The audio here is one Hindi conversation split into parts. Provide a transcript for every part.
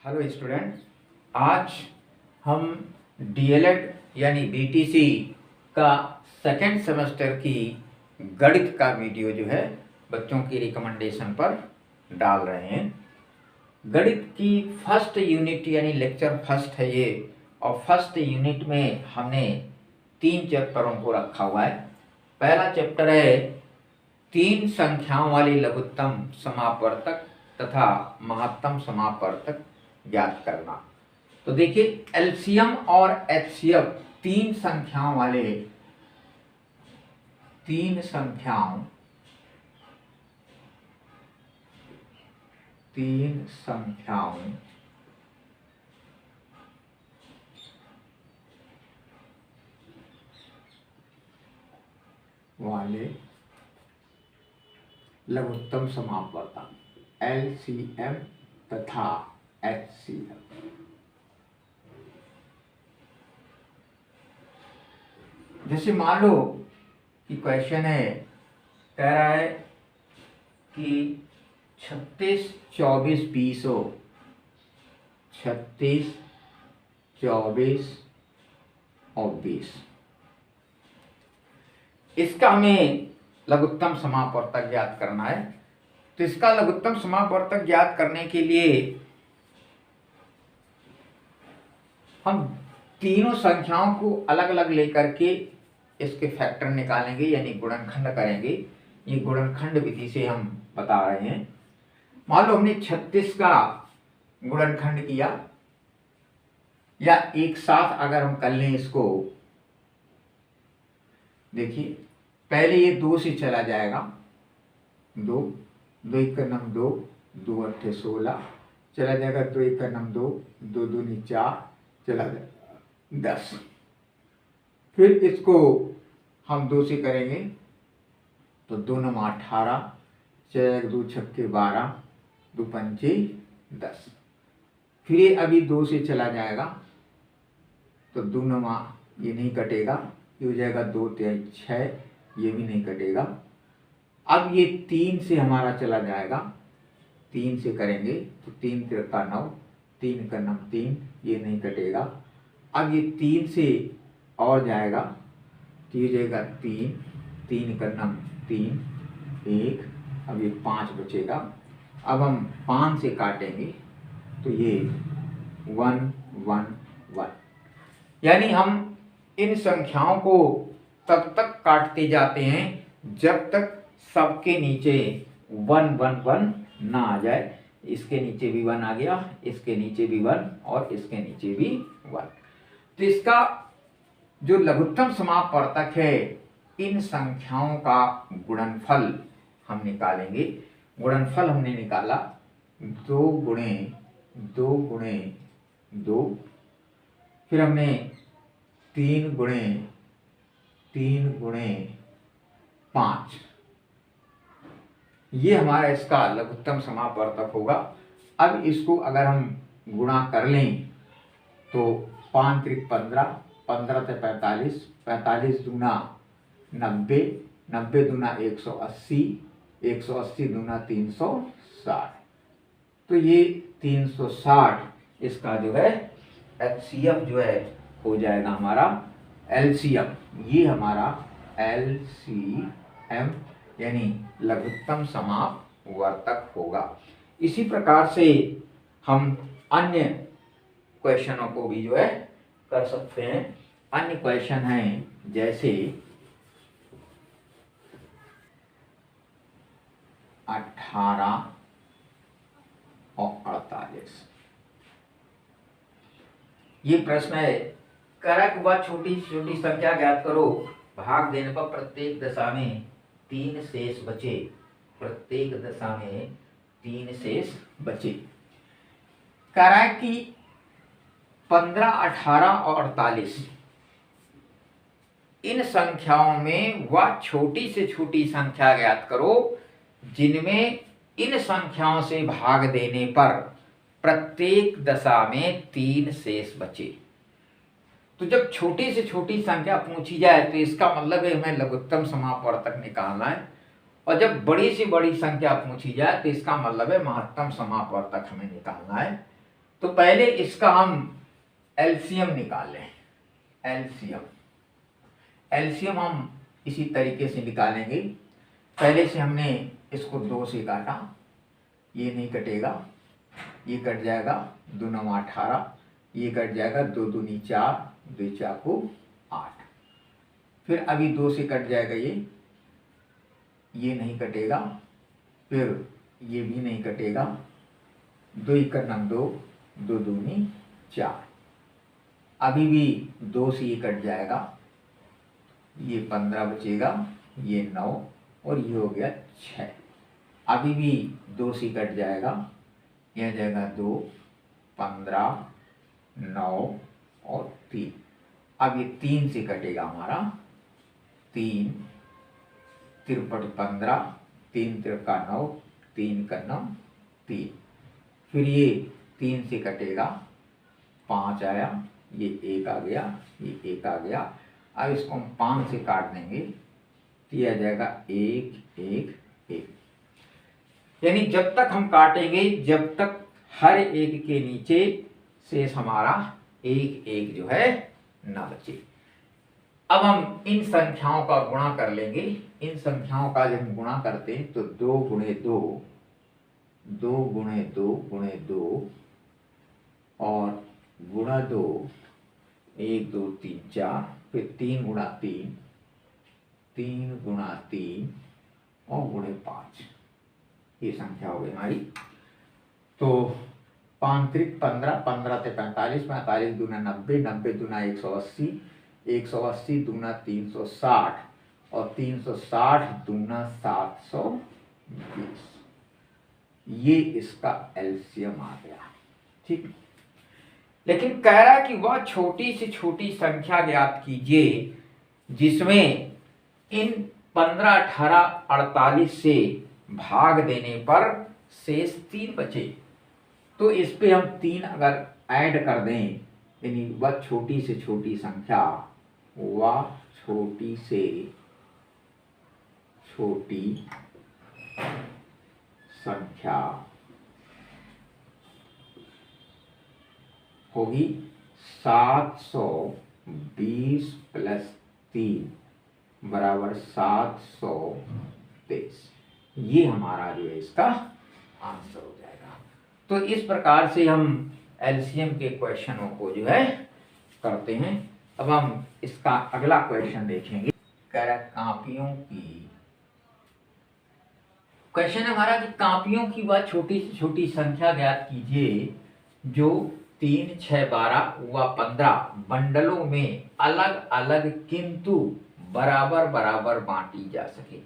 हेलो स्टूडेंट, आज हम डीएलएड यानी बीटीसी का सेकेंड सेमेस्टर की गणित का वीडियो जो है बच्चों की रिकमेंडेशन पर डाल रहे हैं। गणित की फर्स्ट यूनिट यानी लेक्चर फर्स्ट है ये, और फर्स्ट यूनिट में हमने 3 चैप्टरों को रखा हुआ है। पहला चैप्टर है 3 संख्याओं वाली लघुत्तम समापवर्तक तथा महत्तम समापवर्तक ज्ञात करना। तो देखिए, एलसीएम और एचसीएफ तीन संख्याओं वाले लघुत्तम समापवर्तक एलसीएम तथा एचसीएफ। जैसे मान लो कि क्वेश्चन है, कह रहा है कि 36, 24, 20 हो। 36, 24 और 20, इसका हमें लघुत्तम समापवर्तक ज्ञात करना है। तो इसका लघुत्तम समापवर्तक ज्ञात करने के लिए हम तीनों संख्याओं को अलग अलग लेकर के इसके फैक्टर निकालेंगे यानी गुणनखंड करेंगे। ये गुणनखंड विधि से हम बता रहे हैं। मान लो हमने 36 का गुणनखंड किया, या एक साथ अगर हम कर लें इसको, देखिए पहले ये 2 से चला जाएगा। 2 2 1 का नम 2, 2 8 16 चला जाएगा। 2 1 का नम 2, 2 2 4 चला जाएगा 10। फिर इसको हम 2 से करेंगे तो 2 9 18, 4 2 6 12, 2 5 10। फिर ये अभी 2 से चला जाएगा तो 2 9 ये नहीं कटेगा, ये हो जाएगा 2 3 6, ये भी नहीं कटेगा। अब ये 3 से हमारा चला जाएगा, 3 से करेंगे तो 3 3 का 9, 3 का 9 3, ये नहीं कटेगा। अब ये 3 से और जाएगा तो ये जाएगा 3, 3 का 9 3, 1, अब ये 5 बचेगा। अब हम 5 से काटेंगे तो ये 1 1 1, यानी हम इन संख्याओं को तब तक काटते जाते हैं जब तक सबके नीचे 1 1 1 ना आ जाए। इसके नीचे भी 1 आ गया, इसके नीचे भी 1 और इसके नीचे भी 1। तो इसका जो लघुत्तम समापवर्तक है, इन संख्याओं का गुणनफल हम निकालेंगे। गुणनफल हमने निकाला 2 गुणे 2 गुणे 2, फिर हमने 3 गुणे 3 गुणे 5। ये हमारा इसका लघुत्तम समापवर्तक होगा। अब इसको अगर हम गुणा कर लें तो 5 3 15, 15 से 45, 45 दूना 90, 90 दूना 180, 180 दूना 360। तो ये 360 इसका जो है एचसीएफ जो है हो जाएगा हमारा एलसीएम। ये हमारा एलसीएम यानी लघुत्तम समापवर्तक होगा। इसी प्रकार से हम अन्य क्वेश्चनों को भी जो है कर सकते हैं। अन्य क्वेश्चन हैं जैसे 18 और 48। ये प्रश्न है, कारक व छोटी छोटी संख्या ज्ञात करो, भाग देने पर प्रत्येक दशा में 3 शेष बचे। प्रत्येक दशा में 3 शेष बचे। कह रहा है कि 15, 18 और 48 इन संख्याओं में वह छोटी से छोटी संख्या ज्ञात करो जिनमें इन संख्याओं से भाग देने पर प्रत्येक दशा में 3 शेष बचे। तो जब छोटी से छोटी संख्या पूछी जाए तो इसका मतलब है हमें लघुत्तम समापवर्तक निकालना है, और जब बड़ी से बड़ी संख्या पूछी जाए तो इसका मतलब है महत्तम समापवर्तक हमें निकालना है। तो पहले इसका हम एलसीएम निकाल लें। एलसीएम हम इसी तरीके से निकालेंगे। पहले से हमने इसको 2 से काटा, ये नहीं कटेगा, ये कट जाएगा, 2 9 18, ये कट जाएगा, 2 दूनी 4, 2 4 को 8। फिर अभी 2 से कट जाएगा, ये नहीं कटेगा, फिर ये भी नहीं कटेगा, 2 1 2, 2 दूनी 4, अभी भी 2 से ये कट जाएगा, ये 15 बचेगा, ये 9 और ये हो गया 6। अभी भी 2 से कट जाएगा, यह जाएगा 2 15 9 और 3। अब ये 3 से कटेगा हमारा, 3 तिरपट 15, 3 तिरका 9, 3 का 9 3। फिर ये 3 से कटेगा, 5 आया, ये 1 आ गया, ये 1 आ गया। अब इसको हम 5 से काट देंगे, तो यह आ जाएगा 1 1 1। यानी जब तक हम काटेंगे, जब तक हर एक के नीचे शेष हमारा 1 1 जो है ना बचे। अब हम इन संख्याओं का गुणा कर लेंगे। इन संख्याओं का जब हम गुणा करते हैं तो 2 गुणे 2, 2 गुणे 2 गुणे 2 और गुणा 2, 1 2 3 4, फिर 3 गुणा 3, 3 गुणा 3 और गुणे 5, ये संख्या हो गई हमारी। तो 5 त्रिक 15, 15 से 45, 45 दूना 90, 90 दूना 180, 180 दूना 360 और 360 दूना 720। ये इसका एलसीएम आ गया। ठीक, लेकिन कह रहा है कि वह छोटी से छोटी संख्या ज्ञात कीजिए जिसमें इन 15 18 48 से भाग देने पर शेष 3 बचे। तो इस पे हम 3 अगर ऐड कर दें, यानी वह छोटी से छोटी संख्या, वह छोटी से छोटी संख्या होगी 720 प्लस 3 बराबर 723। ये हमारा जो है इसका आंसर हो जाएगा। तो इस प्रकार से हम एलसीएम के क्वेश्चनों को जो है करते हैं। अब हम इसका अगला क्वेश्चन देखेंगे। कह रहा है कापियों की, क्वेश्चन हमारा कि कापियों की वह छोटी से छोटी संख्या ज्ञात कीजिए जो 3 6 12 व 15 बंडलों में अलग अलग किंतु बराबर बराबर बांटी जा सके।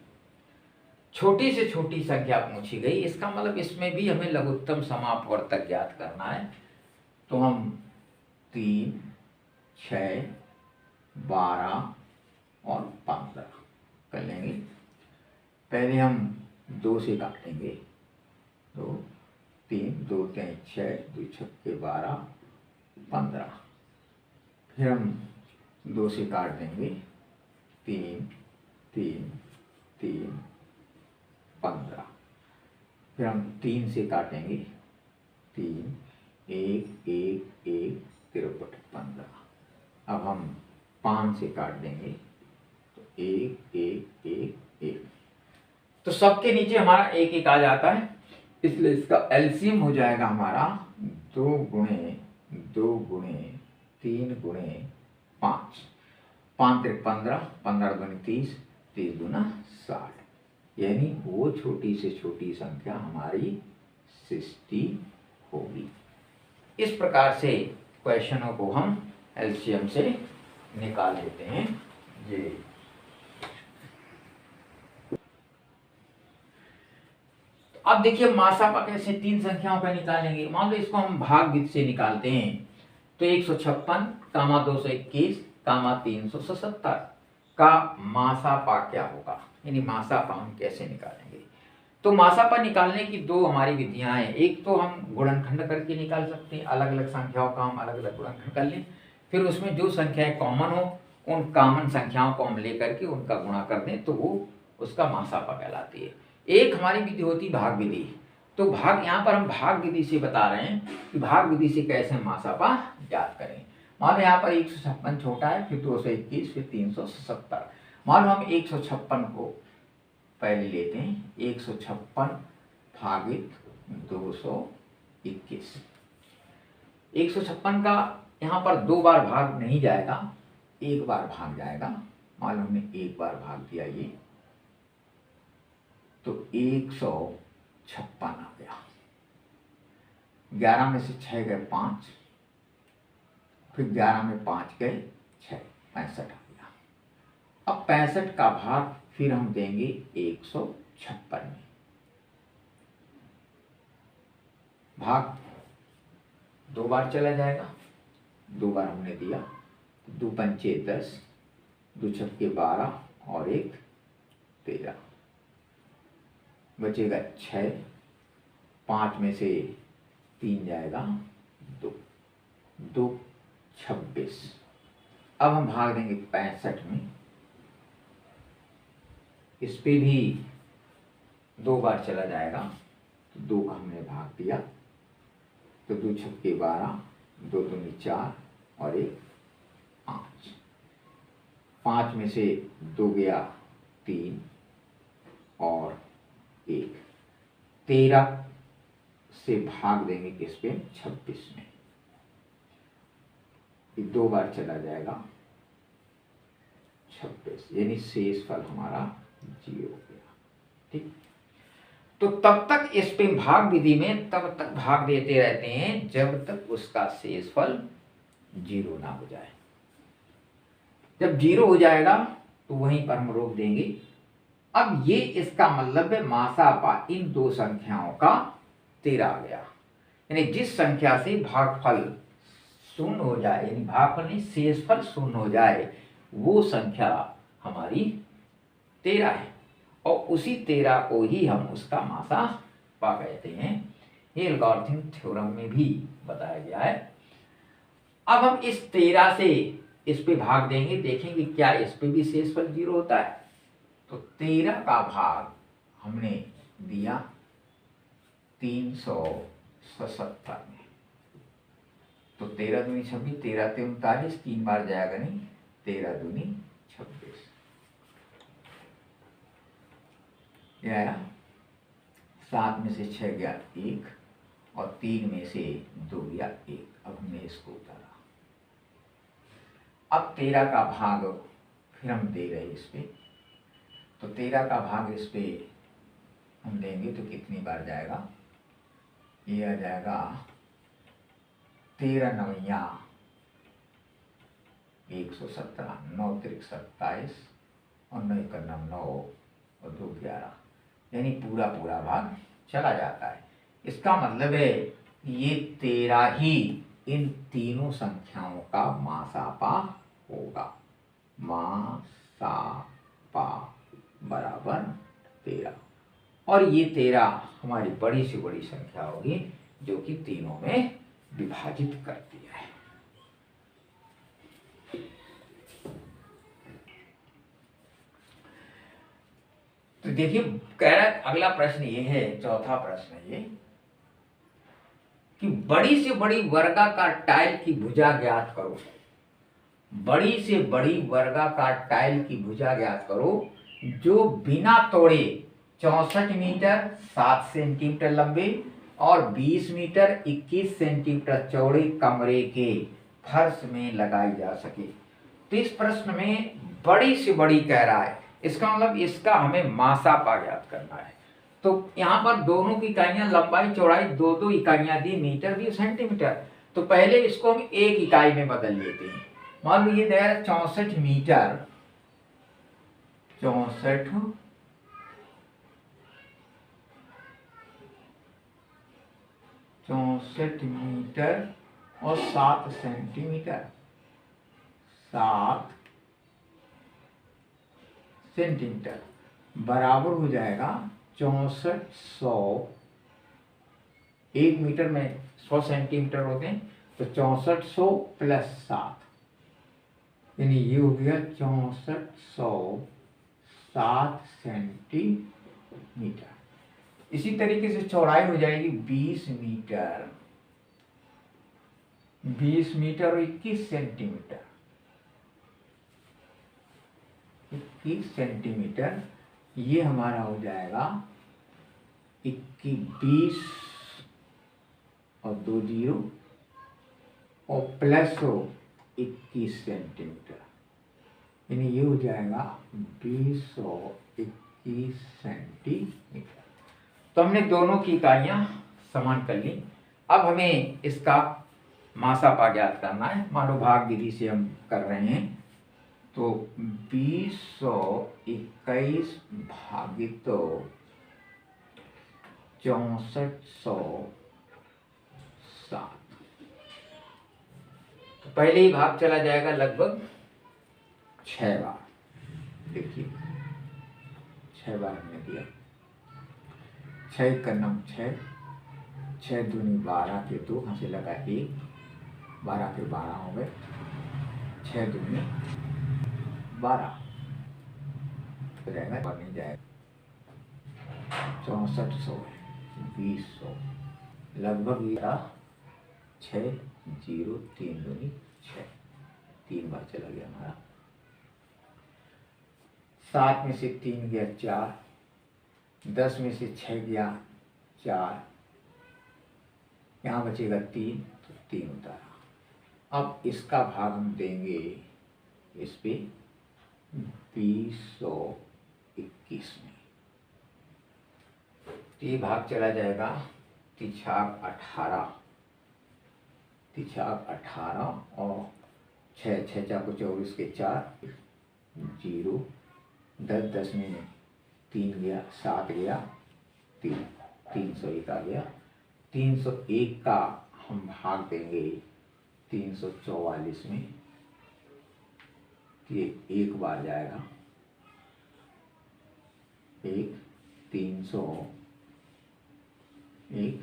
छोटी से छोटी संख्या पूछी गई, इसका मतलब इसमें भी हमें लघुत्तम समापवर्तक ज्ञात करना है। तो हम 3 6 12 और 15 कर लेंगे। पहले हम 2 से काटेंगे, 2 3 2 3 6 2 6 12 15। फिर हम 2 से काट देंगे, 3 3 3 15। फिर हम 3 से काटेंगे, 3 1 1 1 तिरपट 15। अब हम 5 से काट देंगे, तो 1 1 1 1। तो सबके नीचे हमारा 1 1 आ जाता है, इसलिए इसका एलसीएम हो जाएगा हमारा 2 गुणे 2 गुणे 3 गुणे 5। 5 3 15, 15 दूनी 30, 30 दूना 60। यानी वो छोटी से छोटी संख्या हमारी 60 होगी। इस प्रकार से क्वेश्चनों को हम एलसीएम से निकाल लेते हैं। ये अब देखिए मासापा कैसे 3 संख्याओं का निकालेंगे। मान लो इसको हम भाग विधि से निकालते हैं, तो 156, 221, 377 का मासापा क्या होगा, यानी मासापा हम कैसे निकालेंगे। तो मासापा निकालने की 2 हमारी विधियां हैं। एक तो हम गुणनखंड करके निकाल सकते हैं, अलग अलग संख्याओं का हम अलग अलग गुणनखंड कर लें, फिर उसमें जो संख्याएं कॉमन हो उन कॉमन संख्याओं को हम लेकर के उनका गुणा कर दें, तो वो उसका मासापा कहलाती है। एक हमारी विधि होती भाग विधि। तो भाग, यहाँ पर हम भाग विधि से बता रहे हैं कि भाग विधि से कैसे मासापा ज्ञात करें। मान लो यहाँ पर 156 छोटा है, फिर 221, फिर 377। मान लो हम 156 को पहले लेते हैं, 156 भागित 221। 156 का यहाँ पर 2 बार भाग नहीं जाएगा, 1 बार भाग जाएगा। मान लो हमने 1 बार भाग दिया ये, तो 156 आ गया। 11 में से 6 गए 5, फिर 11 में 5 गए 6, 65 आ गया। अब 65 का भाग फिर हम देंगे 156 में। भाग 2 बार चला जाएगा, 2 बार हमने दिया, 2 पंचे 10, 2 छक्के 12 और 1 13, बचेगा 6, 5 में से 3 जाएगा 2, 2 26। अब हम भाग देंगे 65 में, इस पे भी 2 बार चला जाएगा, तो 2 का हमने भाग दिया, तो 2 छक्के 12, 2 दूनी 4 और 1 5। 5 में से 2 गया 3 और 1, 13 से भाग देंगे किस पे, 26 में। 2 बार चला जाएगा 26, यानी शेष फल हमारा 0 हो गया। ठीक, तो तब तक इस पे भाग विधि में तब तक भाग देते रहते हैं जब तक उसका शेषफल 0 ना हो जाए। जब 0 हो जाएगा तो वहीं पर हम रोक देंगे। अब ये इसका मतलब है मासापा इन 2 संख्याओं का 13 आ गया, यानी जिस संख्या से भागफल 0 हो जाए, यानी भागफल नहीं शेषफल 0 हो जाए, वो संख्या हमारी 13 है, और उसी 13 को ही हम उसका मासापा कहते हैं। ये एल्गोरिथम थ्योरम में भी बताया गया है। अब हम इस 13 से इस पे भाग देंगे, देखेंगे क्या इस पे भी शेषफल 0 होता है। तो 13 का भाग हमने दिया 377 में, तो 13 दूनी 26, 13 ते 39, 3 बार जाएगा नहीं, 13 दूनी 26। ये आया, 7 में से 6 गया 1 और 3 में से 2 गया 1। अब हमने इसको उतारा, अब 13 का भाग फिर हम दे रहे इस पे, तो 13 का भाग इस पे हम देंगे तो कितनी बार जाएगा, ये आ जाएगा 13 नवैया 117, 9 त्रिक 27 और 9 का 9 और 2 11, यानी पूरा भाग चला जाता है। इसका मतलब है ये 13 ही इन तीनों संख्याओं का मासापा होगा। मासापा बराबर 13, और ये 13 हमारी बड़ी से बड़ी संख्या होगी जो कि तीनों में विभाजित करती है। तो देखिए कह रहा है, अगला प्रश्न ये है, चौथा प्रश्न ये कि बड़ी से बड़ी वर्गाकार टाइल की भुजा ज्ञात करो। बड़ी से बड़ी वर्गाकार टाइल की भुजा ज्ञात करो जो बिना तोड़े 64 मीटर 7 सेंटीमीटर लंबे और 20 मीटर 21 सेंटीमीटर चौड़े कमरे के फर्श में लगाई जा सके। तो इस प्रश्न में बड़ी से बड़ी कह रहा है, इसका मतलब इसका हमें मासापा ज्ञात करना है। तो यहाँ पर दोनों की इकाइयां लंबाई चौड़ाई 2-2 इकाइयां दी, मीटर दी, सेंटीमीटर। तो पहले इसको हम 1 इकाई में बदल लेते हैं। मान लो ये दे रहा है 64 मीटर, 64 मीटर और 7 सेंटीमीटर, 7 सेंटीमीटर बराबर हो जाएगा 6400। 1 मीटर में 100 सेंटीमीटर होते हैं, तो 6400 प्लस 7, यानी ये हो गया 6400 7 सेंटीमीटर। इसी तरीके से चौड़ाई हो जाएगी 20 मीटर, 20 मीटर और 21 सेंटीमीटर, 21 सेंटीमीटर, ये हमारा हो जाएगा 20 और 2 जीरो और प्लस हो 21 सेंटीमीटर, यानी ये हो जाएगा 20 और 21 सेंटीमीटर। तो हमने दोनों की इकाइयाँ समान कर ली। अब हमें इसका मासापा ज्ञात करना है। मान लो भाग विधि से हम कर रहे हैं, तो 2021 भागित 6407, तो पहले ही भाग चला जाएगा लगभग 6 बार। देखिए 6 बार हमने दिया, 6 का नम 6, 6 दूनी 12 के 2, यहाँ से लगा 1, 12 के 12 हो गए, 6 दूनी 12 रहेगा, नहीं जाएगा 6400, 2000 लगभग 6 0 3 दूनी 6, 3 बार चला गया हमारा। 7 में से 3 गया 4, 10 में से 6 गया 4, यहाँ बचेगा 3, तो 3 उतारा। अब इसका भाग हम देंगे इस पे 2021 में, तो ये भाग चला जाएगा 18 और 6 6 4 को 24 के 4 0, 10 10 में 3 गया 7 गया 3, 301 आ गया। 301 का हम भाग देंगे 344 में, ये एक बार जाएगा, 1 301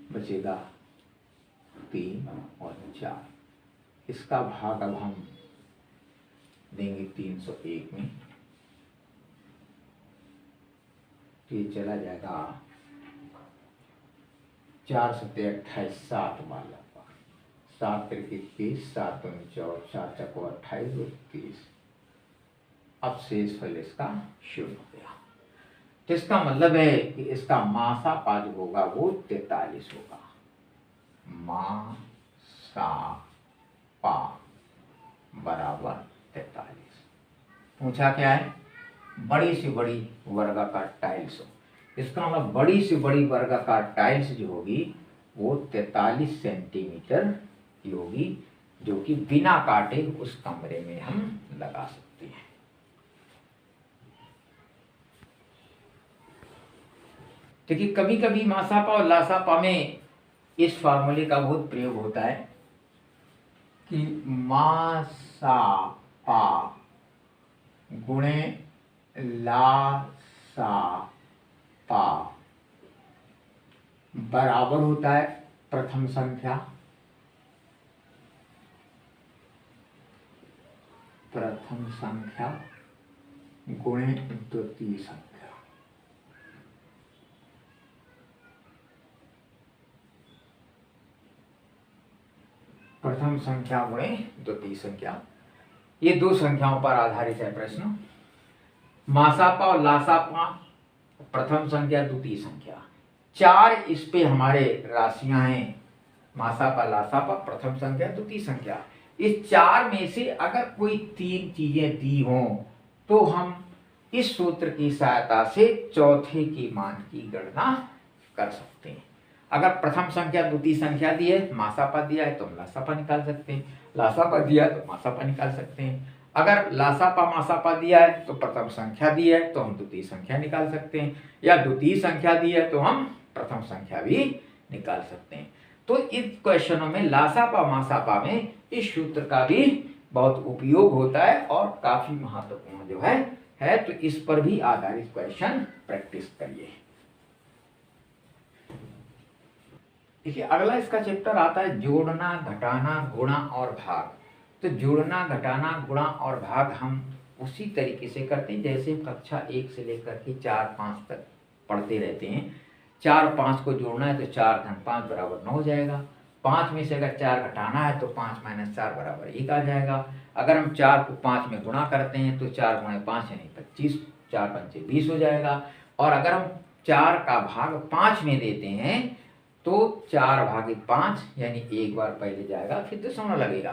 बचेगा 3 और 4, इसका भाग अब हम देंगे 301 में, ये चला जाएगा 4 7 28, 7 बार लगभग, 7 करके 30, 7 दूनी 4, 4 चको 28 और 30। अब शेष फल इसका 0 हो गया। तो इसका मतलब है कि इसका मासापा जो होगा वो 43 होगा। मासापा बराबर 43। पूछा क्या है? बड़ी से बड़ी वर्गाकार टाइल्स हो। इसका मतलब बड़ी से बड़ी वर्गाकार टाइल्स जो होगी वो 43 सेंटीमीटर की होगी, जो कि बिना काटे उस कमरे में हम लगा सकते हैं। देखिए कभी कभी मासापा और लासापा में इस फार्मूले का बहुत प्रयोग होता है कि मासापा गुणे लासापा बराबर होता है प्रथम संख्या गुणे द्वितीय संख्या। प्रथम संख्या गुणे द्वितीय संख्या, ये दो संख्याओं पर आधारित है प्रश्न। मासापा और लासापा प्रथम संख्या द्वितीय संख्या, 4 इस पे हमारे राशियां हैं। मासापा लासापा प्रथम संख्या द्वितीय संख्या, इस 4 में से अगर कोई 3 चीजें दी हों तो हम इस सूत्र की सहायता से चौथे के मान की गणना कर सकते हैं। अगर प्रथम संख्या द्वितीय संख्या दी है, मासापा दिया है तो हम लासापा निकाल सकते हैं, लासापा दिया है तो मासापा निकाल सकते हैं। अगर लासापा मासापा दिया है तो प्रथम संख्या दी है तो हम द्वितीय संख्या निकाल सकते हैं, या द्वितीय संख्या दी है तो हम प्रथम संख्या भी निकाल सकते हैं। तो इस क्वेश्चनों में लासापा मासापा में इस सूत्र का भी बहुत उपयोग होता है और काफी महत्वपूर्ण जो है तो इस पर भी आधारित क्वेश्चन प्रैक्टिस करिए। देखिए अगला इसका चैप्टर आता है जोड़ना, घटाना, गुणा और भाग। तो जोड़ना, घटाना, गुणा और भाग हम उसी तरीके से करते हैं जैसे कक्षा 1 से लेकर के 4 5 तक पढ़ते रहते हैं। 4 और 5 को जोड़ना है तो 4 धन 5 बराबर 9 हो जाएगा। 5 में से अगर 4 घटाना है तो 5 - 4 बराबर 1 आ जाएगा। अगर हम 4 को 5 में गुणा करते हैं तो 4 गुणे 5 यानी 25, 4 पंचे 20 हो जाएगा। और अगर हम 4 का भाग 5 में देते हैं तो 4 भागे 5 यानी एक बार पहले जाएगा फिर दशमलव लगेगा।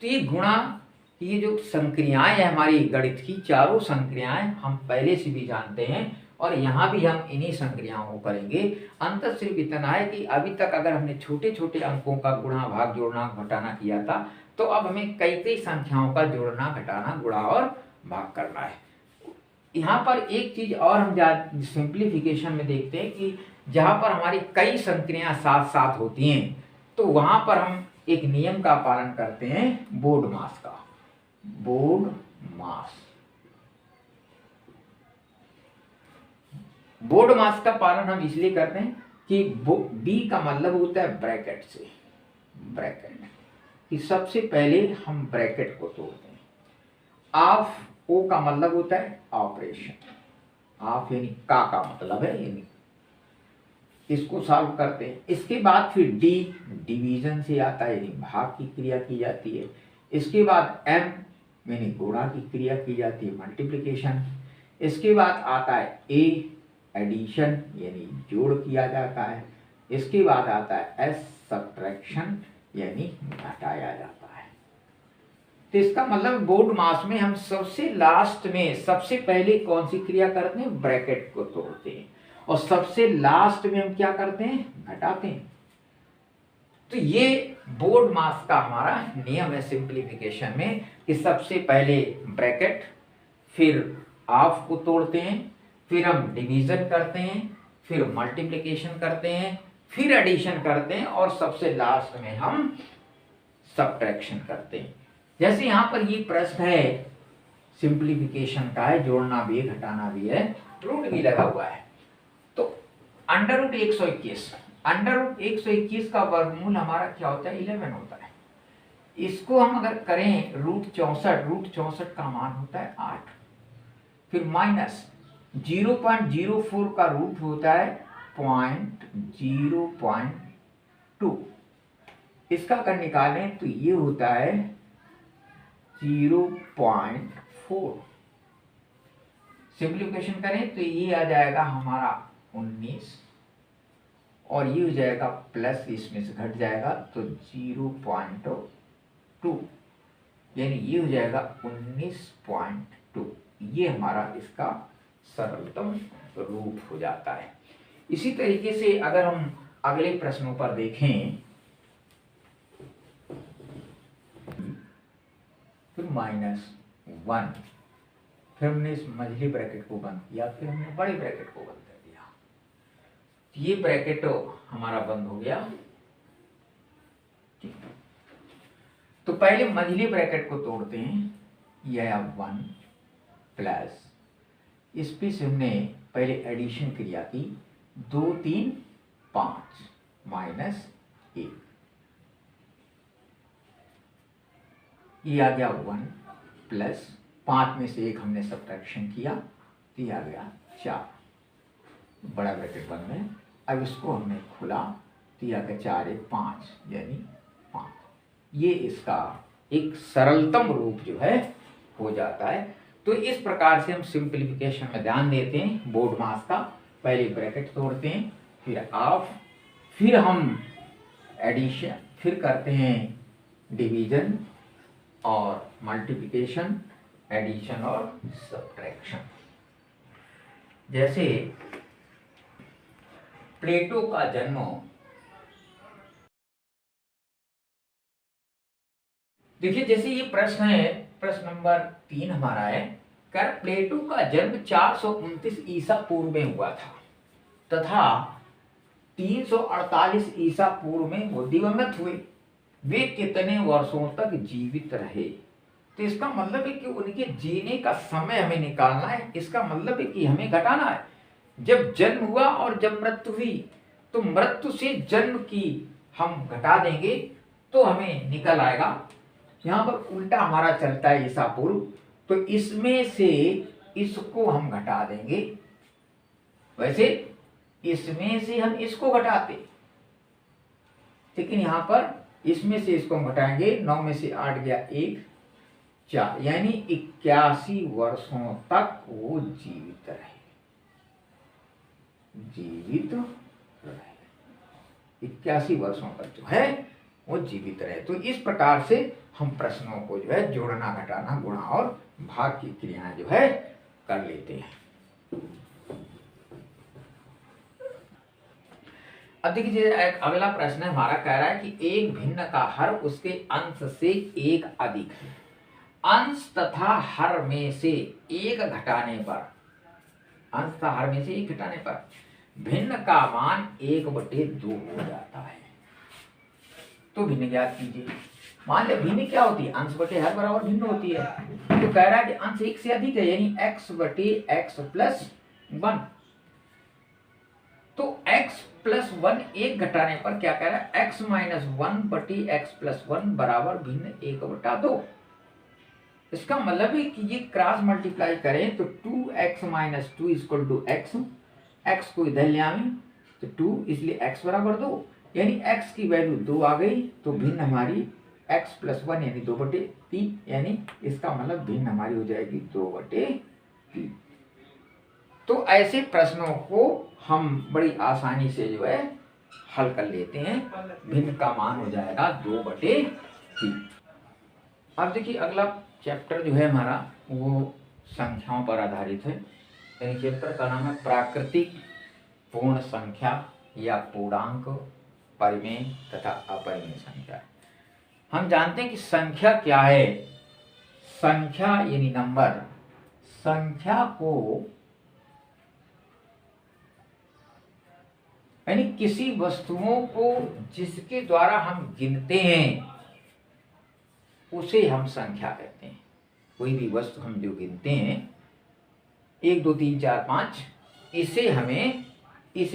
तो ये गुणा, ये जो संक्रियाएं हैं हमारी गणित की, चारों संक्रियाएं हम पहले से भी जानते हैं और यहाँ भी हम इन्हीं संक्रियाओं को करेंगे। अंतर सिर्फ इतना है कि अभी तक अगर हमने छोटे छोटे अंकों का गुणा, भाग, जोड़ना, घटाना किया था, तो अब हमें कई कई संख्याओं का जोड़ना, घटाना, गुणा और भाग करना है। यहाँ पर एक चीज और हम सिंप्लीफिकेशन में देखते हैं कि जहाँ पर हमारी कई संक्रियाएं साथ साथ होती हैं तो वहाँ पर हम एक नियम का पालन करते हैं, बोर्ड मास का। बोर्ड मास, बोर्ड मास का पालन हम इसलिए करते हैं कि बी का मतलब होता है ब्रैकेट से, ब्रैकेट कि सबसे पहले हम ब्रैकेट को तोड़ते हैं। ऑफ, ओ का मतलब होता है ऑपरेशन, ऑफ यानी का मतलब है, यानी इसको सॉल्व करते हैं। इसके बाद फिर डी, डिवीजन से आता है यानी भाग की क्रिया की जाती है। इसके बाद एम यानी गुणा की क्रिया की जाती है, मल्टीप्लिकेशन। इसके बाद आता है ए, एडिशन यानी जोड़ किया जाता है। इसके बाद आता है एस, सब्ट्रैक्शन यानी घटाया जाता है। तो इसका मतलब बोर्ड मास में हम सबसे लास्ट में सबसे पहले कौन सी क्रिया करते हैं, ब्रैकेट को तोड़ते हैं, और सबसे लास्ट में हम क्या करते हैं, घटाते हैं। तो ये बोर्ड मास का हमारा नियम है सिंप्लीफिकेशन में कि सबसे पहले ब्रैकेट, फिर हाफ को तोड़ते हैं, फिर हम डिवीजन करते हैं, फिर मल्टीप्लिकेशन करते हैं, फिर एडिशन करते हैं और सबसे लास्ट में हम सब्ट्रैक्शन करते हैं। जैसे यहाँ पर ये प्रश्न है सिंप्लीफिकेशन का है, जोड़ना भी है, घटाना भी है, रूट भी लगा हुआ है। तो अंडर रूट 121, अंडर रूट 121 का वर्गमूल हमारा क्या होता है, 11 होता है। इसको हम अगर करें रूट 64 का मान होता है 8, फिर माइनस 0.04 का रूट होता है 0.2, इसका अगर निकालें तो ये होता है 0.4। सिंप्लीफिकेशन करें तो ये आ जाएगा हमारा 19 और ये हो जाएगा प्लस, इसमें से घट जाएगा तो 0.2 यानी ये हो जाएगा 19.2। ये हमारा इसका सरलतम रूप हो जाता है। इसी तरीके से अगर हम अगले प्रश्नों पर देखें, फिर -1, फिर हमने इस मझली ब्रैकेट को बंद किया, फिर हमने बड़ी ब्रैकेट को बंद कर दिया। ये ब्रैकेट हमारा बंद हो गया। तो पहले मझली ब्रैकेट को तोड़ते हैं, यह 1 प्लस, इस पे से हमने पहले एडिशन क्रिया की, 2 3 5 माइनस 1, ये आ गया 1 प्लस 5 में से 1 हमने सब्ट्रैक्शन किया तो ये आ गया 4, बड़ा ब्रैकेट बंद है। अब इसको हमने खुला तो ये आ गया 4 1 5 यानी 5। ये इसका एक सरलतम रूप जो है हो जाता है। तो इस प्रकार से हम सिंप्लीफिकेशन में ध्यान देते हैं बोर्ड मास का। पहले ब्रैकेट तोड़ते हैं, फिर ऑफ, फिर हम एडिशन, फिर करते हैं डिवीजन और मल्टीप्लिकेशन, एडिशन और सब्ट्रैक्शन। जैसे प्लेटो का जन्म, देखिए जैसे ये प्रश्न है, प्रश्न नंबर 3 हमारा है, कर प्लेटो का जन्म 429 ईसा पूर्व में हुआ था तथा 348 ईसा पूर्व में वो दिवंगत हुए। वे कितने वर्षों तक जीवित रहे? तो इसका मतलब है कि उनके जीने का समय हमें निकालना है। इसका मतलब है कि हमें घटाना है। जब जन्म हुआ और जब मृत्यु हुई, तो मृत्यु से जन्म की हम घटा देंगे तो हमें निकल आएगा। यहाँ पर उल्टा हमारा चलता है ईसा पूर्व, तो इसमें से इसको हम घटा देंगे। वैसे इसमें से हम इसको घटाते, लेकिन यहाँ पर इसमें से इसको हम घटाएंगे, 9 में से 8 गया 1 4, यानी 81 वर्षों तक वो जीवित रहे, जीवित रहे, 81 वर्षों तक जो है वो जीवित रहे। तो इस प्रकार से हम प्रश्नों को जो है जोड़ना, घटाना, गुणा और भाग की क्रियाएं जो है कर लेते हैं। अब देखिए एक अगला प्रश्न हमारा कह रहा है कि एक भिन्न का हर उसके अंश से एक अधिक है, अंश तथा हर में से एक घटाने पर, अंश तथा हर में से एक घटाने पर भिन्न का मान 1/2 हो जाता है। तो भिन्न ज्ञात कीजिए। मान ले भिन्न क्या होती है, अंश बटे हर बराबर भिन्न होती है। तो कह रहा है कि अंश 1 से अधिक है, यानी x/x+1। तो x+1 एक घटाने पर क्या कह रहा है, x-1/x+1 बराबर भिन्न 1/2। इसका मतलब है कि ये क्रॉस मल्टीप्लाई करें तो 2x - 2 = x, x को इधर ले आवे तो 2, इसलिए x बराबर 2, यानी x की वैल्यू 2 आ गई। तो भिन्न हमारी x+1 यानी 2/3, यानी इसका मतलब भिन्न हमारी हो जाएगी 2/3। तो ऐसे प्रश्नों को हम बड़ी आसानी से जो है हल कर लेते हैं। भिन्न का मान हो जाएगा 2/3। अब देखिए अगला चैप्टर जो है हमारा वो संख्याओं पर आधारित है। चैप्टर का नाम है प्राकृतिक पूर्ण संख्या या पूर्णांक, परिमेय तथा अपरिमेय संख्या। हम जानते हैं कि संख्या क्या है। संख्या यानी नंबर, संख्या को यानी किसी वस्तुओं को जिसके द्वारा हम गिनते हैं उसे हम संख्या कहते हैं। कोई भी वस्तु हम जो गिनते हैं 1 2 3 4 5, इसे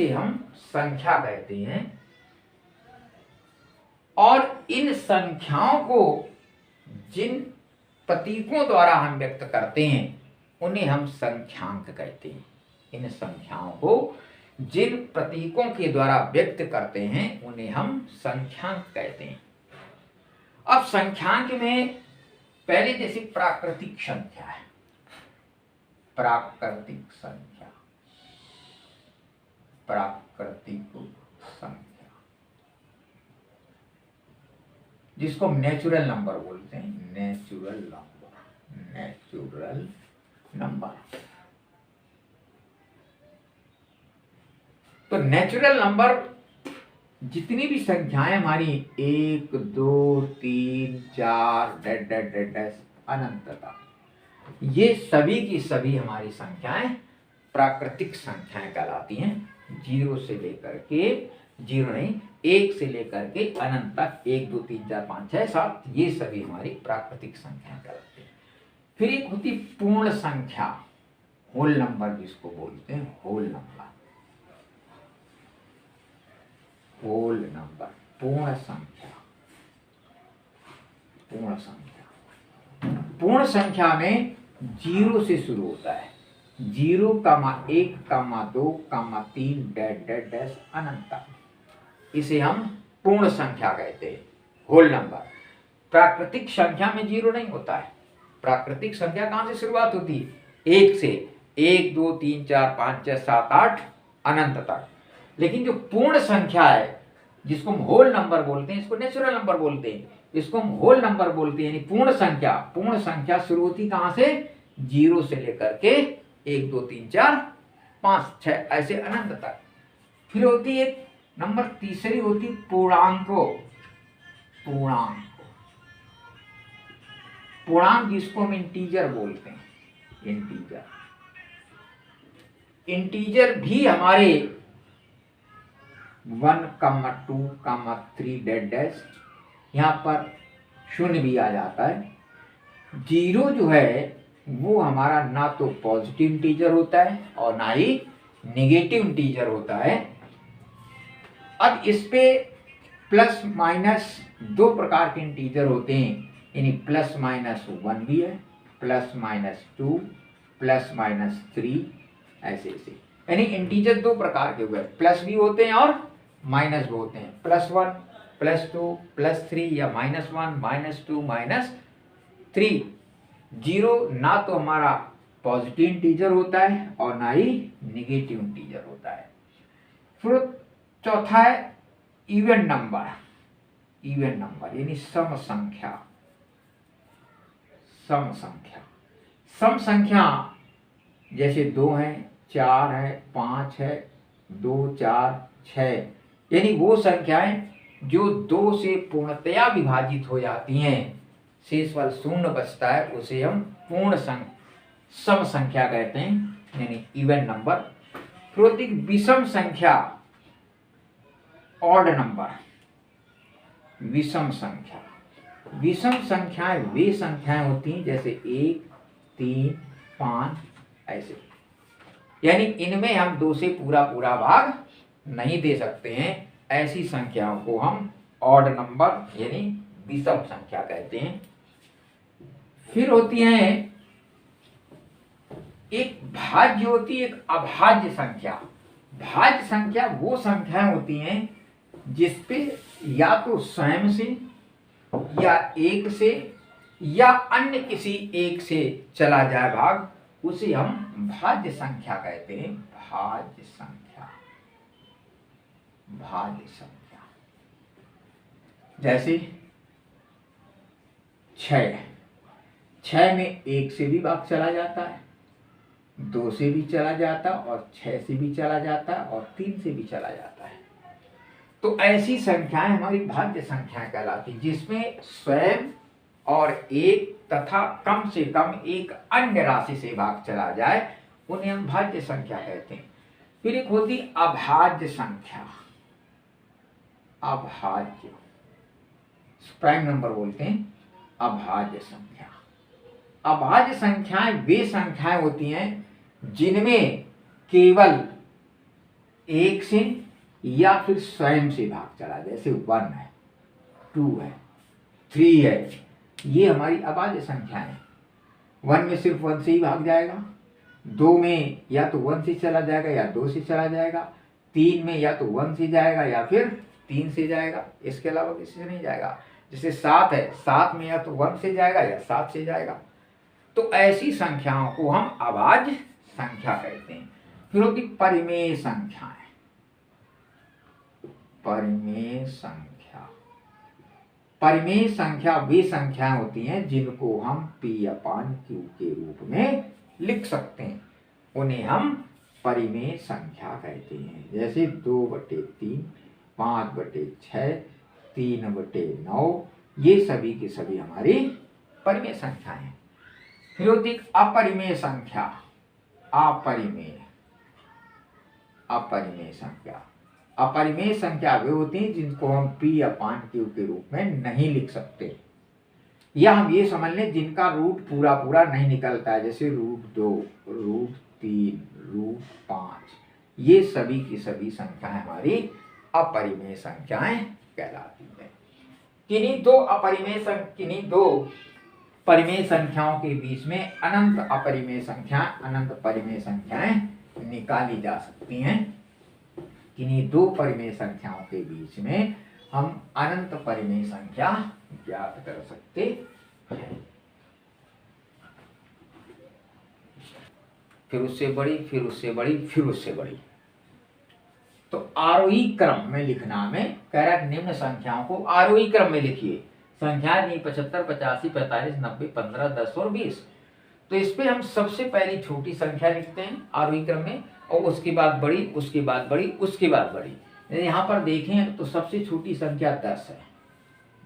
हम संख्या कहते हैं। और इन संख्याओं को जिन प्रतीकों द्वारा हम व्यक्त करते हैं उन्हें हम संख्यांक कहते हैं। इन संख्याओं को जिन प्रतीकों के द्वारा व्यक्त करते हैं उन्हें हम संख्यांक कहते हैं। अब संख्यांक में पहले जैसे प्राकृतिक संख्या है, प्राकृतिक संख्या, प्राकृतिक संख्या जिसको हम नेचुरल नंबर बोलते हैं, नेचुरल नंबर, नेचुरल नंबर। तो नेचुरल नंबर जितनी भी संख्याएं हमारी 1 2 3 4 अनंत तक, ये सभी की सभी हमारी संख्याएं प्राकृतिक संख्याएं कहलाती हैं। 0 से लेकर के 0 नहीं 1 से लेकर के अनंत तक 1 2 3 4 5 6 7, ये सभी हमारी प्राकृतिक संख्याएं कहलाती हैं। फिर एक होती पूर्ण संख्या, होल नंबर जिसको बोलते हैं, होल नंबर, होल नंबर, पूर्ण संख्या। पूर्ण संख्या, पूर्ण संख्या में 0 से शुरू होता है, 0, 1, 2, 3 अनंत तक, इसे हम पूर्ण संख्या कहते हैं, होल नंबर। प्राकृतिक संख्या में 0 नहीं होता है। प्राकृतिक संख्या कहां से शुरुआत होती है, 1 से, 1 2 3 4 5 6 7 8 अनंत तक। लेकिन जो पूर्ण संख्या है जिसको हम होल नंबर बोलते हैं, इसको नेचुरल नंबर बोलते हैं, इसको हम होल नंबर बोलते हैं, यानी पूर्ण संख्या। पूर्ण संख्या शुरू होती कहां से, 0 से लेकर के 1 2 3 4 5 6 ऐसे अनंत तक। फिर होती एक नंबर तीसरी होती पूर्णांक। पूर्णांक, पूर्णांक जिसको हम इंटीजर बोलते हैं, इंटीजर। इंटीजर भी हमारे 1, 2, 3 यहाँ पर शून्य भी आ जाता है। 0 जो है वो हमारा ना तो पॉजिटिव इंटीजर होता है और ना ही नेगेटिव इंटीजर होता है। अब इस पे प्लस माइनस 2 प्रकार के इंटीजर होते हैं, यानी +-1 भी है, +-2, +-3 ऐसे ऐसे। यानी इंटीजर दो प्रकार के हुए, प्लस भी होते हैं और माइनस भी होते हैं, +1 +2 +3 या -1 -2 -3। जीरो ना तो हमारा पॉजिटिव इंटीजर होता है और ना ही निगेटिव इंटीजर होता है। फिर चौथा है इवन नंबर। इवन नंबर यानी सम संख्या। सम संख्या, सम संख्या जैसे 2 है, 4 है, 5 है, 2 4 6, यानी वो संख्याएं जो 2 से पूर्णतया विभाजित हो जाती हैं, शेष वाला शून्य बचता है, उसे हम पूर्ण सम संख्या कहते हैं, यानी इवन नंबर। फिर विषम संख्या, ऑड नंबर। विषम संख्या, विषम संख्याएं वे संख्याएं होती हैं जैसे 1 3 5 ऐसे, यानी इनमें हम 2 से पूरा पूरा भाग नहीं दे सकते हैं, ऐसी संख्याओं को हम ऑड नंबर यानी विषम संख्या कहते हैं। फिर होती है एक भाज्य होती है, एक अभाज्य संख्या। भाज्य संख्या वो संख्याएं होती हैं जिसपे या तो स्वयं से या एक से या अन्य किसी एक से चला जाए भाग, उसे हम भाज्य संख्या कहते हैं। भाज्य संख्या, भाज्य संख्या जैसे 6 में 1 से भी भाग चला जाता है, 2 से भी चला जाता है और 6 से भी चला जाता है और 3 से भी चला जाता है। तो ऐसी संख्याएं हमारी भाज्य संख्याएं कहलाती, जिसमें स्वयं और एक तथा कम से कम एक अन्य राशि से भाग चला जाए, उन्हें हम भाज्य संख्या कहते हैं। फिर एक होती अभाज्य संख्या। अभाज्य, प्राइम नंबर बोलते हैं अभाज्य संख्या। अभाज्य संख्याएं वे संख्याएं होती हैं जिनमें केवल एक से या फिर स्वयं से भाग चला, जैसे 1 है, 2 है, 3 है, ये हमारी अभाज्य संख्या है। 1 में सिर्फ 1 से ही भाग जाएगा, 2 में या तो 1 से चला जाएगा या 2 से चला जाएगा, 3 में या तो 1 से जाएगा या फिर 3 से जाएगा, इसके अलावा किसी से नहीं जाएगा। जैसे 7 है, 7 में या तो 1 से जाएगा या 7 से जाएगा। तो ऐसी संख्याओं को हम अभाज्य संख्या कहते हैं। फिर होती परिमेय संख्याएं। परिमेय संख्या, परिमेय संख्या वे संख्याएं होती हैं जिनको हम P/Q के रूप में लिख सकते हैं, उन्हें हम परिमेय संख्या कहते हैं। जैसे 2/3, 5/6, 3/9, ये सभी की सभी हमारी परिमेय संख्याएं हैं। फिर होती अपरिमेय संख्या। अपरिमेय, अपरिमेय संख्या, अपरिमेय संख्या वे होती हैं जिनको हम P/Q के रूप में नहीं लिख सकते, या हम ये समझ लें जिनका रूट पूरा पूरा नहीं निकलता है, जैसे √2, √3, √5, ये सभी की सभी संख्याएं हमारी अपरिमेय संख्याएं कहलाती हैं। किन्हीं दो परिमेय संख्याओं के बीच में अनंत अपरिमेय संख्या, अनंत परिमेय संख्याएं निकाली जा सकती हैं। किन्हीं 2 परिमेय संख्याओं के बीच में हम अनंत परिमेय संख्या ज्ञात कर सकते हैं। फिर उससे बड़ी, फिर उससे बड़ी, फिर उससे बड़ी। तो आरोही क्रम में लिखना में कह रहा है, निम्न संख्याओं को आरोही क्रम में लिखिए। संख्याएं दी 75, 85, 45, 90, 15, 10 और 20। तो इस पे हम सबसे पहली छोटी संख्या लिखते हैं आरोही क्रम में, और उसके बाद बड़ी, उसके बाद बड़ी, उसके बाद बड़ी। यहाँ पर देखें तो सबसे छोटी संख्या 10 है,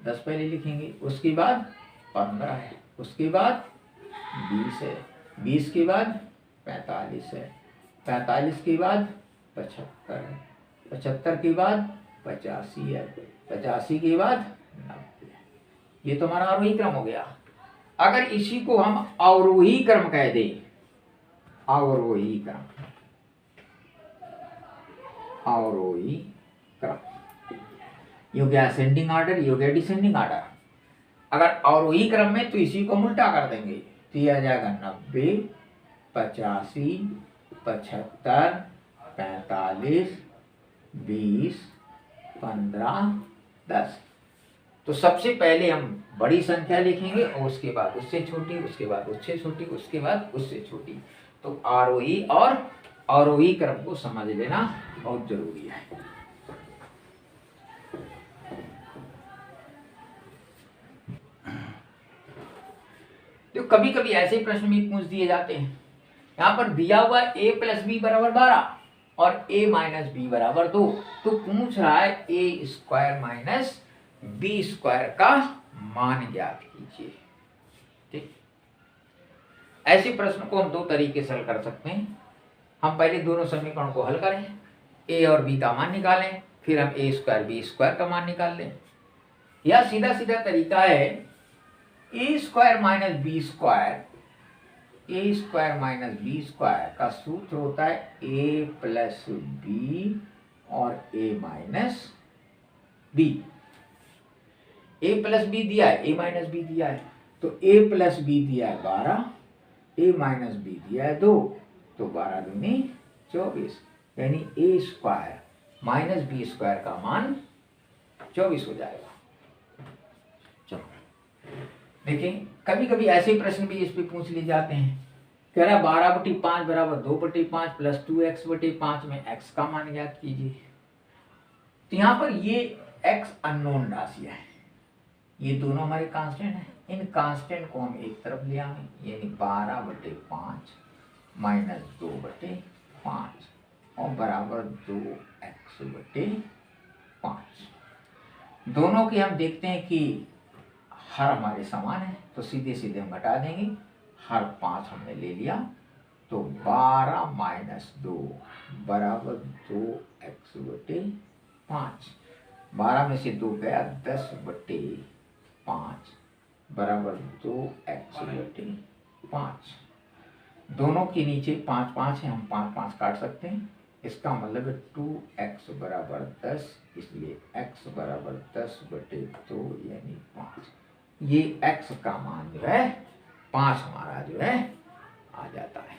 10 पहले लिखेंगे, उसके बाद 15 है, उसके बाद 20 है, 20 के बाद 45 है, 45 के बाद 75 है, 75 के बाद 85 है, 85 के बाद 90 है। ये तो हमारा आरोही क्रम हो गया। अगर इसी को हम अवरोही क्रम कह दें, अवरोही क्रम, अवरोही क्रम, ये हो गया असेंडिंग ऑर्डर, ये हो गया डिसेंडिंग ऑर्डर। अगर अवरोही क्रम में तो इसी को हम उल्टा कर देंगे, तो यह आ जाएगा 90, 85, 75, 45, 20, 15, 10। तो सबसे पहले हम बड़ी संख्या लिखेंगे और उसके बाद उससे छोटी, उसके बाद उससे छोटी, उसके बाद उससे छोटी। तो आरोही और अवरोही क्रम को समझ लेना बहुत जरूरी है। तो कभी कभी ऐसे प्रश्न भी पूछ दिए जाते हैं। यहाँ पर दिया हुआ a प्लस बी बराबर 12 और a माइनस बी बराबर 2। तो पूछ रहा है a square minus b square का मान ज्ञात कीजिए। ठीक, ऐसे प्रश्न को हम दो तरीके से हल कर सकते हैं। हम पहले दोनों समीकरणों को हल करें, a और b का मान निकालें, फिर हम a स्क्वायर बी स्क्वायर का मान निकाल लें। या सीधा सीधा तरीका है a square minus b square, a square minus b square का सूत्र होता है a प्लस बी और a minus b. a plus b दिया है, a माइनस बी दिया है, तो a प्लस बी दिया है 12, a माइनस बी दिया है 2, तो 12 दूनी 24, यानी a square minus b square का मान 24 हो जाएगा। चलो देखिए, कभी कभी ऐसे प्रश्न भी इस पे पूछ लिए जाते हैं। कह रहा 12/5 बराबर 2/5 प्लस 2x/5 में x का मान ज्ञात कीजिए। तो यहाँ पर ये x अननोन राशियां हैं, ये दोनों हमारे कांस्टेंट हैं। इन कांस्टेंट को हम एक तरफ ले आएंगे, यानी 12/5 माइनस 2/5 और बराबर 2x/5। दोनों की हम देखते हैं कि हर हमारे समान है, तो सीधे सीधे हम घटा देंगे। हर 5 हमने ले लिया, तो 12 माइनस 2 बराबर 2x/5। 12 में से 2 गया, 10/5 बराबर 2x/5। दोनों के नीचे 5 5 है, हम 5 5 काट सकते हैं। इसका मतलब है 2x बराबर 10, इसलिए x बराबर 10/2 यानी 5। ये x का मान जो है 5 हमारा जो है आ जाता है।